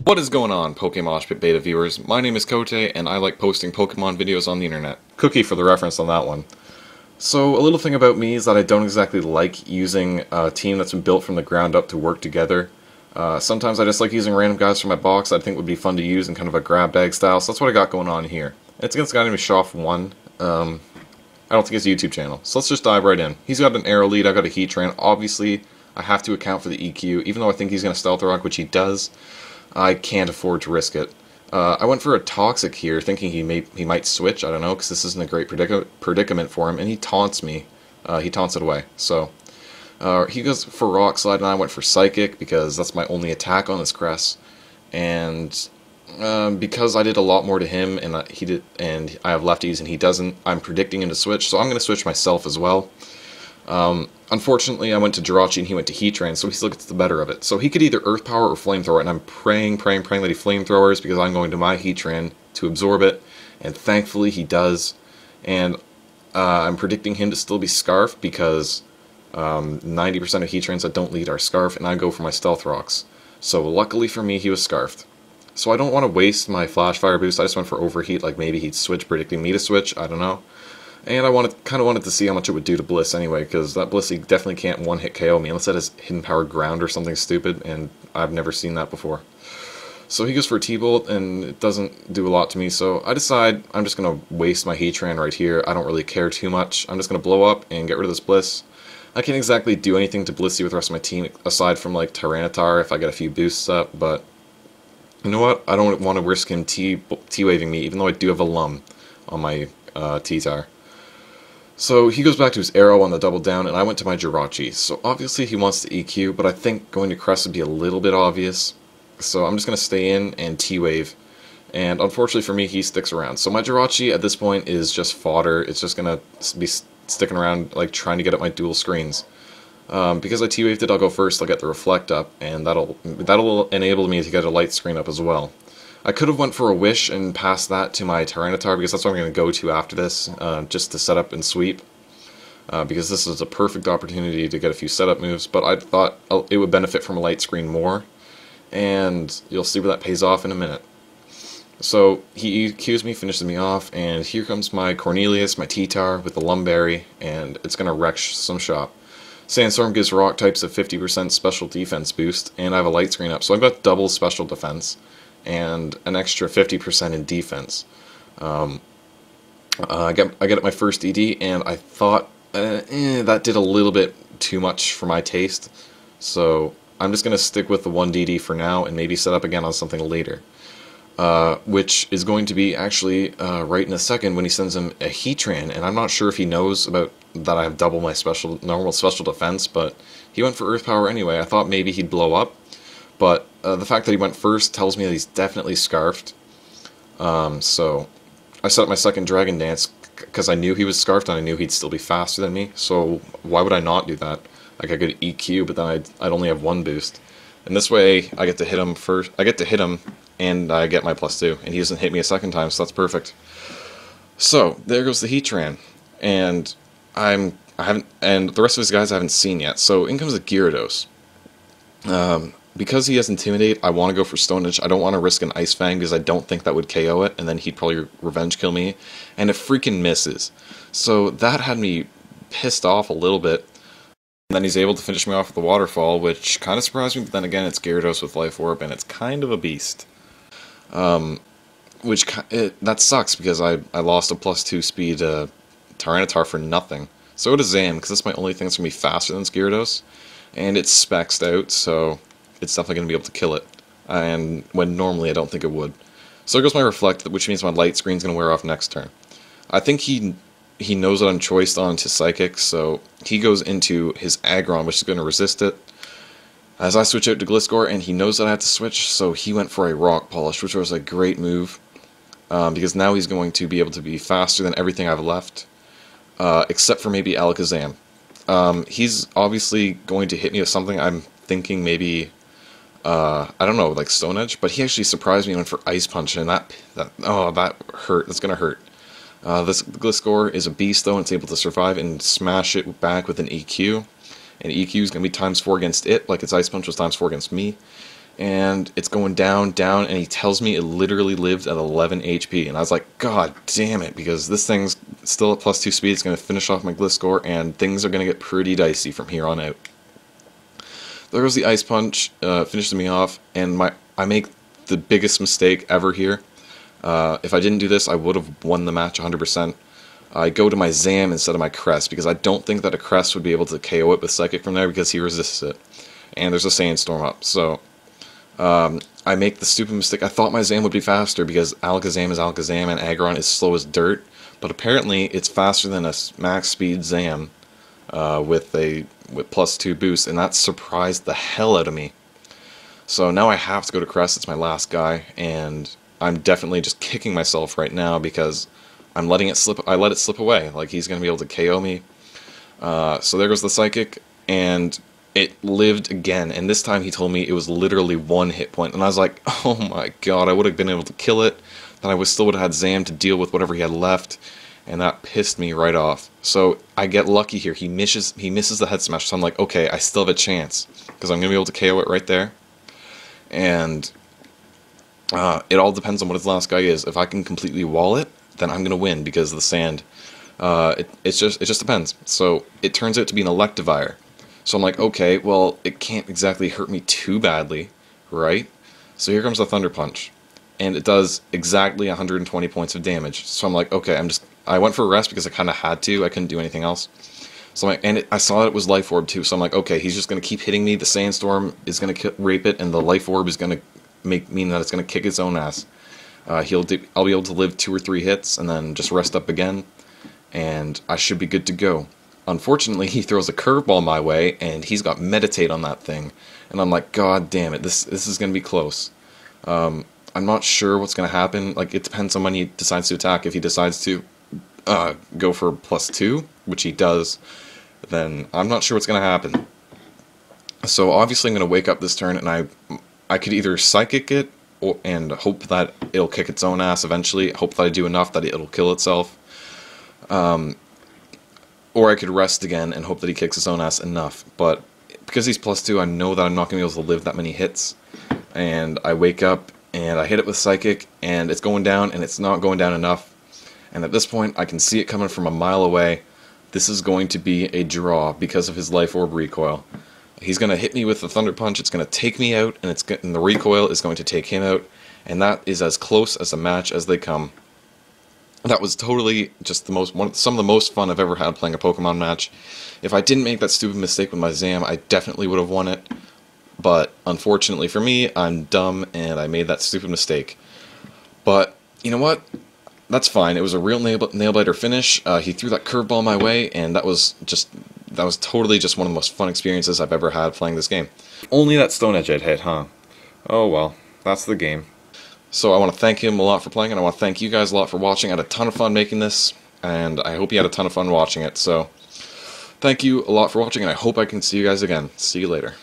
What is going on, PokeMoshPitbeta viewers? My name is Cote, and I like posting Pokemon videos on the internet. Cookie for the reference on that one. So, a little thing about me is that I don't exactly like using a team that's been built from the ground up to work together. Sometimes I just like using random guys from my box that I think would be fun to use in kind of a grab bag style, so that's what I got going on here. It's against a guy named Shoff1. I don't think it's a YouTube channel, so let's just dive right in. He's got an arrow lead, I've got a Heatran. Obviously, I have to account for the EQ, even though I think he's going to Stealth Rock, which he does. I can't afford to risk it. I went for a Toxic here, thinking he might switch, I don't know, because this isn't a great predicament for him, and he taunts me. He taunts it away, so... he goes for Rock Slide, and I went for Psychic, because that's my only attack on this Crest. And because I did a lot more to him, and I have lefties and he doesn't, I'm predicting him to switch, so I'm going to switch myself as well. Unfortunately, I went to Jirachi and he went to Heatran, so he still gets the better of it. So he could either Earth Power or Flamethrower, and I'm praying that he Flamethrowers because I'm going to my Heatran to absorb it, and thankfully he does. And I'm predicting him to still be Scarf because 90% of Heatrans that don't lead are Scarf, and I go for my Stealth Rocks. So luckily for me, he was Scarfed. So I don't want to waste my Flash Fire boost, I just went for Overheat, like maybe he'd switch, predicting me to switch, I don't know. And I kind of wanted to see how much it would do to Bliss anyway, because that Bliss, he definitely can't one-hit KO me, unless that is Hidden Power Ground or something stupid, and I've never seen that before. So he goes for a T-Bolt, and it doesn't do a lot to me, so I decide I'm just going to waste my Heatran right here. I don't really care too much. I'm just going to blow up and get rid of this Bliss. I can't exactly do anything to Blissey with the rest of my team, aside from like Tyranitar if I get a few boosts up, but you know what? I don't want to risk him T-Waving me, even though I do have a Lum on my T-Tar. So he goes back to his Arrow on the double down, and I went to my Jirachi. So obviously he wants to EQ, but I think going to Crest would be a little bit obvious. So I'm just going to stay in and T-Wave. And unfortunately for me, he sticks around. So my Jirachi at this point is just fodder. It's just going to be sticking around, like trying to get up my dual screens. Because I T-Waved it, I'll go first, I'll get the Reflect up, and that'll enable me to get a Light Screen up as well. I could have went for a Wish and passed that to my Tyranitar, because that's what I'm going to go to after this, just to set up and sweep. Because this is a perfect opportunity to get a few setup moves, but I thought it would benefit from a Light Screen more, and you'll see where that pays off in a minute. So he EQs me, finishes me off, and here comes my Cornelius, my T-Tar with the Lumberry, and it's going to wreck some shop. Sandstorm gives Rock types a 50% special defense boost, and I have a Light Screen up, so I've got double special defense and an extra 50% in defense. I get my first DD, and I thought that did a little bit too much for my taste, so I'm just going to stick with the one DD for now and maybe set up again on something later. Which is going to be actually right in a second when he sends him a Heatran, and I'm not sure if he knows about that I have double my normal special defense, but he went for Earth Power anyway. I thought maybe he'd blow up, but the fact that he went first tells me that he's definitely Scarfed. So I set up my second Dragon Dance because I knew he was Scarfed and I knew he'd still be faster than me, so why would I not do that? Like, I could EQ, but then I'd only have one boost. And this way, I get to hit him first. I get to hit him, and I get my +2, and he doesn't hit me a second time, so that's perfect. So there goes the Heatran, and and the rest of his guys I haven't seen yet. So in comes the Gyarados. Because he has Intimidate, I want to go for Stone Edge. I don't want to risk an Ice Fang because I don't think that would KO it, and then he'd probably Revenge Kill me, and it freaking misses. So that had me pissed off a little bit. And then he's able to finish me off with the Waterfall, which kind of surprised me, but then again, it's Gyarados with Life Orb, and it's kind of a beast. That sucks, because I lost a +2 speed Tyranitar for nothing. So does Zam, because that's my only thing that's going to be faster than Gyarados, and it's spexed out, so it's definitely going to be able to kill it, and when normally I don't think it would. So there goes my Reflect, which means my Light Screen's going to wear off next turn. I think he knows that I'm choiced on to Psychic, so he goes into his Aggron, which is going to resist it. As I switch out to Gliscor, and he knows that I have to switch, so he went for a Rock Polish, which was a great move, because now he's going to be able to be faster than everything I've left, except for maybe Alakazam. He's obviously going to hit me with something. I'm thinking maybe, I don't know, like Stone Edge, but he actually surprised me and went for Ice Punch, and that hurt. That's going to hurt. This Gliscor is a beast though, and it's able to survive and smash it back with an EQ. And EQ is going to be ×4 against it, like its Ice Punch was ×4 against me. and it's going down, down, and he tells me it literally lived at 11 HP, and I was like, God damn it, because this thing's still at +2 speed, it's going to finish off my Glyph score, and things are going to get pretty dicey from here on out. There goes the Ice Punch, finishes me off, and I make the biggest mistake ever here. If I didn't do this, I would have won the match 100%. I go to my Zam instead of my Crest, because I don't think that a Crest would be able to KO it with Psychic from there, because he resists it. And there's a Sandstorm up, so I make the stupid mistake. I thought my Zam would be faster, because Alakazam is Alakazam and Aggron is slow as dirt, but apparently it's faster than a max speed Zam with +2 boost, and that surprised the hell out of me. So now I have to go to Crest, it's my last guy, and I'm definitely just kicking myself right now because I'm letting it slip. I let it slip away. Like, he's going to be able to KO me. So there goes the Psychic, and it lived again. And this time he told me it was literally 1 hit point. And I was like, oh my god, I would have been able to kill it. Then I still would have had Zam to deal with whatever he had left. And that pissed me right off. So I get lucky here. He misses the Head Smash. So I'm like, okay, I still have a chance, because I'm going to be able to KO it right there. And it all depends on what his last guy is. If I can completely wall it, then I'm going to win because of the sand. It just depends. So it turns out to be an Electivire. So I'm like, okay, well, it can't exactly hurt me too badly, right? So here comes the Thunder Punch. And it does exactly 120 points of damage. So I'm like, okay, I went for a rest because I kind of had to. I couldn't do anything else. So I saw that it was Life Orb too. So I'm like, okay, he's just going to keep hitting me. The Sandstorm is going to rape it, and the Life Orb is going to mean that it's going to kick its own ass. I'll be able to live 2 or 3 hits and then just rest up again, and I should be good to go. Unfortunately, he throws a curveball my way, and he's got Meditate on that thing, and I'm like, god damn it, this is going to be close. I'm not sure what's going to happen. Like, it depends on when he decides to attack. If he decides to go for +2, which he does, then I'm not sure what's going to happen. So obviously I'm going to wake up this turn, and I could either Psychic it and hope that it'll kick its own ass eventually, hope that I do enough that it'll kill itself, or I could rest again and hope that he kicks his own ass enough. But because he's +2, I know that I'm not going to be able to live that many hits, and I wake up and I hit it with Psychic, and it's going down, and it's not going down enough. And at this point, I can see it coming from a mile away. This is going to be a draw because of his Life Orb recoil. He's going to hit me with the Thunder Punch, it's going to take me out, and the recoil is going to take him out, and that is as close as a match as they come. That was totally just some of the most fun I've ever had playing a Pokemon match. If I didn't make that stupid mistake with my Zam, I definitely would have won it. But unfortunately for me, I'm dumb, and I made that stupid mistake. But you know what? That's fine. It was a real nail-biter finish. He threw that curveball my way, and that was totally just one of the most fun experiences I've ever had playing this game. Only that Stone Edge I'd hit, huh? Oh well, that's the game. So I want to thank him a lot for playing, and I want to thank you guys a lot for watching. I had a ton of fun making this, and I hope you had a ton of fun watching it. So thank you a lot for watching, and I hope I can see you guys again. See you later.